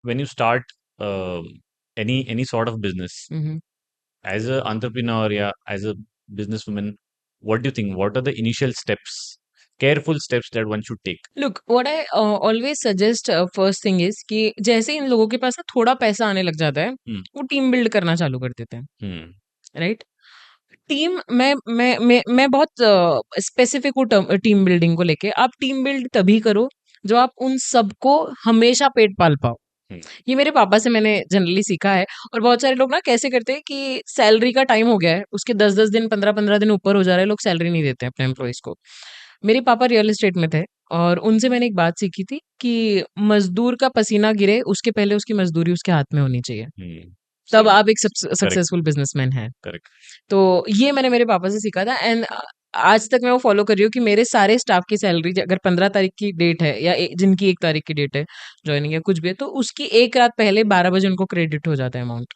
when you start any sort of business Mhm. as a entrepreneur, yeah, as a businesswoman, what do you think? What are the initial steps, careful steps that one should take? Look what I always suggest first thing is कि जैसे इन लोगों के पास ना थोड़ा पैसा आने लग जाता है, Hmm. वो टीम बिल्ड करना चालू कर देते हैं, Hmm. राइट? टीम मैं बहुत स्पेसिफिक हूँ टीम बिल्डिंग को लेके। आप टीम बिल्ड तभी करो जो आप उन सबको हमेशा पेट पाल पाओ। Hmm. ये मेरे पापा से मैंने जनरली सीखा है। और बहुत सारे लोग ना कैसे करते हैं कि सैलरी का टाइम हो गया है, उसके 10-10 दिन 15-15 दिन ऊपर हो जा रहे हैं, लोग सैलरी नहीं देते हैं अपने एम्प्लॉइज को। मेरे पापा रियल एस्टेट में थे और उनसे मैंने एक बात सीखी थी कि मजदूर का पसीना गिरे उसके पहले उसकी मजदूरी उसके हाथ में होनी चाहिए, Hmm. तब Same. आप एक Correct. सक्सेसफुल बिजनेसमैन हैं। Correct. तो ये मैंने मेरे पापा से सीखा था एंड आज तक मैं वो फॉलो कर रही हूँ कि मेरे सारे स्टाफ की सैलरी अगर 15 तारीख की डेट है या जिनकी 1 तारीख की डेट है ज्वाइनिंग या कुछ भी है, तो उसकी एक रात पहले 12 बजे उनको क्रेडिट हो जाता है amount.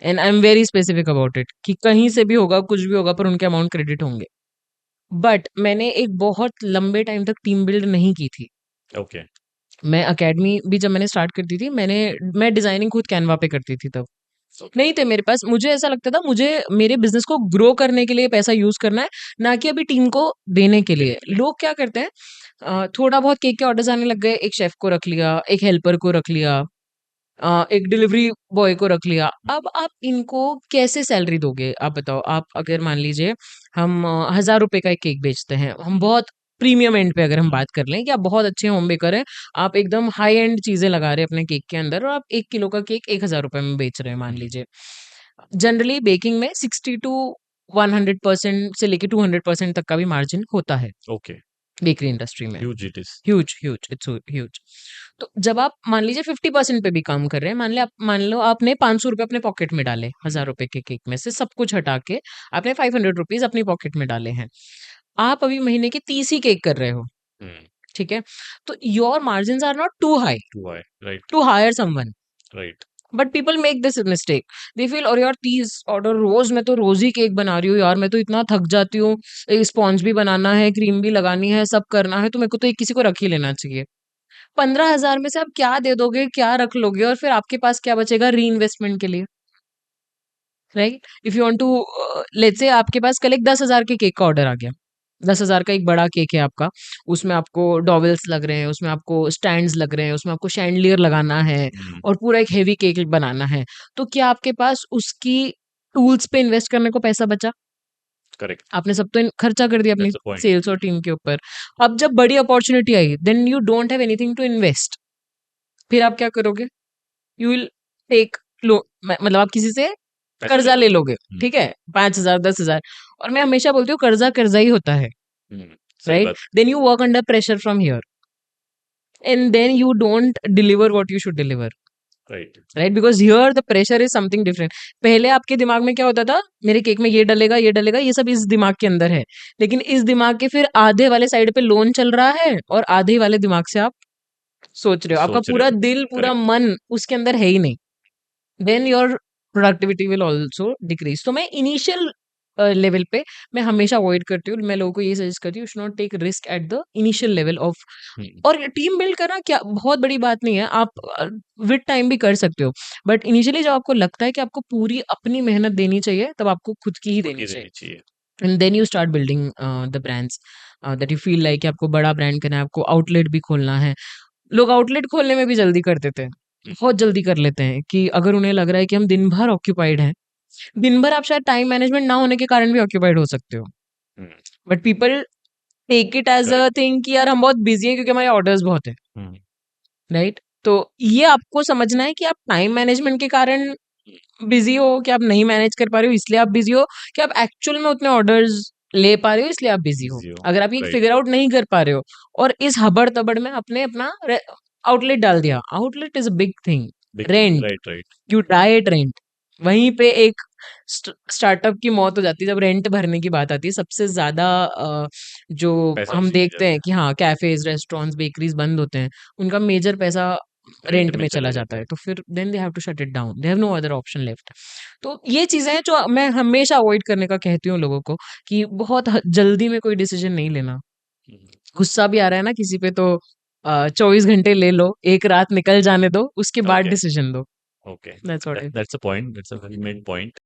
And I am very specific about it कि कहीं से भी होगा कुछ भी होगा पर उनके अमाउंट क्रेडिट होंगे। बट मैंने एक बहुत लंबे टाइम तक टीम बिल्ड नहीं की थी। Okay. मैं अकेडमी भी जब मैंने स्टार्ट करती थी, मैं डिजाइनिंग खुद कैनवा पे करती थी तब। Okay. नहीं थे मेरे पास। मुझे ऐसा लगता था मुझे मेरे बिज़नेस को ग्रो करने के लिए पैसा यूज़ करना है, ना कि अभी टीम को देने के लिए। देने के लिए। लोग क्या करते हैं थोड़ा बहुत केक के ऑर्डर्स आने लग गए, एक शेफ़ को रख लिया, एक हेल्पर को रख लिया, एक डिलीवरी बॉय को रख लिया। अब आप इनको कैसे सैलरी दोगे? आप बताओ। आप अगर मान लीजिए हम ₹1000 का एक केक बेचते हैं, हम बहुत प्रीमियम एंड पे अगर हम Hmm. बात कर लें कि आप बहुत अच्छे होम बेकर हैं, आप एकदम हाई एंड चीज़ें लगा रहे हैं अपने केक के अंदर और आप 1 किलो का केक ₹1000 में बेच रहे हैं मान Hmm. लीजिए। जनरली बेकिंग में 60 टू 100% से लेके 200% तक का भी मार्जिन होता है Okay. बेकरी इंडस्ट्री में। Huge it is. Huge, huge, it's huge. तो जब आप मान लीजिए 50% पे भी काम कर रहे हैं, मान लो आपने ₹500 अपने पॉकेट में डाले, ₹1000 के केक में से सब कुछ हटा के आपने ₹500 अपनी पॉकेट में डाले हैं। आप अभी महीने के 30 ही केक कर रहे हो, Hmm. ठीक है? तो your margins are not too high Too high. Right. To hire someone. Right. But people make this mistake. They feel और यार 30 ऑर्डर रोज, मैं तो रोज ही केक बना रही हूँ यार, मैं तो इतना थक जाती हूँ, स्पॉन्ज भी बनाना है, क्रीम भी लगानी है, सब करना है, तो मेरे को तो एक किसी को रख ही लेना चाहिए। 15,000 में से आप क्या दे दोगे, क्या रख लोगे और फिर आपके पास क्या बचेगा री इन्वेस्टमेंट के लिए, right? If you want to let's say आपके पास कल एक 10,000 के केक का ऑर्डर आ गया। 10,000 का एक बड़ा केक है आपका, उसमें आपको डॉवेल्स लग रहे हैं, उसमें आपको स्टैंड्स लग रहे हैं, उसमें आपको शैंडलियर लगाना है Hmm. और पूरा एक हेवी केक बनाना है। तो क्या आपके पास उसकी टूल्स पे इन्वेस्ट करने को पैसा बचा? Correct. आपने सब तो खर्चा कर दिया अपनी That's the point. सेल्स और टीम के ऊपर। अब जब बड़ी अपॉर्चुनिटी आई, then you don't have anything to invest. फिर आप क्या करोगे? यू विल टेक लो मतलब आप किसी से पैसा कर्जा लेना। ले लोगे, Hmm. ठीक है? 5,000 10,000। और मैं हमेशा बोलती हूँ कर्जा कर्जा ही होता है, Hmm. सही राइट? बात. Then you work under pressure from here and then you don't deliver what you should deliver, Right. Right? Because here the pressure is something different. पहले आपके दिमाग में क्या होता था? मेरे केक में ये डलेगा, ये डलेगा, ये सब इस दिमाग के अंदर है। लेकिन इस दिमाग के फिर आधे वाले साइड पे लोन चल रहा है और आधे वाले दिमाग से आप सोच रहे हो। आपका सोच रहे पूरा हो. दिल, पूरा Correct. मन उसके अंदर है ही नहीं। Then your productivity will also decrease. तो मैं इनिशियल लेवल पे मैं हमेशा अवॉइड करती हूँ। मैं लोगों को ये सजेस्ट करती हूँ, should not take risk at the initial level of. Hmm. और टीम बिल्ड करना क्या बहुत बड़ी बात नहीं है, आप विद टाइम भी कर सकते हो। बट इनिशियली जब आपको लगता है कि आपको पूरी अपनी मेहनत देनी चाहिए, तब आपको खुद की ही खुद देनी की चाहिए। देनी चाहिए. And then you start building the brands that you feel like कि आपको बड़ा ब्रांड करना है, आपको आउटलेट भी खोलना है। लोग आउटलेट खोलने में भी जल्दी कर देते हैं, Hmm. बहुत जल्दी कर लेते हैं कि अगर उन्हें लग रहा है कि हम दिन भर ऑक्यूपाइड हैं, दिन भर आप शायद टाइम मैनेजमेंट ना होने के कारण भी ऑक्यूपाइड हो सकते हो। Hmm. But people take it as a Correct. Thing कि यार हम बहुत बिजी हैं क्योंकि हमारे ऑर्डर्स बहुत है, Hmm. राइट? तो ये आपको समझना है कि आप टाइम मैनेजमेंट के कारण बिजी हो, कि आप नहीं मैनेज कर पा रहे हो इसलिए आप बिजी हो, कि आप एक्चुअल में उतने ऑर्डर्स ले पा रहे हो इसलिए आप बिजी हो। Easy हो. अगर आप ये Right. फिगर आउट नहीं कर पा रहे हो और इस हबड़ तबड़ में आपने अपना आउटलेट डाल दिया, outlet is a big thing. Big thing. Rent, Right. Right. You die at rent. वहीं पे एक स्टार्टअप की मौत हो जाती है जब रेंट भरने की बात आती है। सबसे ज्यादा जो पैसा हम उसी में देखते जाता हैं है. कि हाँ कैफेज रेस्टोरेंट्स बेकरीज बंद होते हैं, उनका मेजर पैसा रेंट रेंट में में चला चला जाता जाता है. है। तो फिर then they have to shut it down, they have no other option left. तो ये चीजें हैं जो मैं हमेशा अवॉइड करने का कहती हूँ लोगों को, कि बहुत जल्दी में कोई डिसीजन नहीं लेना। Hmm. गुस्सा भी आ रहा है ना किसी पे, तो 24 घंटे ले लो, एक रात निकल जाने दो, उसके बाद Okay. डिसीजन दो। Okay. That's what I That's a point. That's a well made point.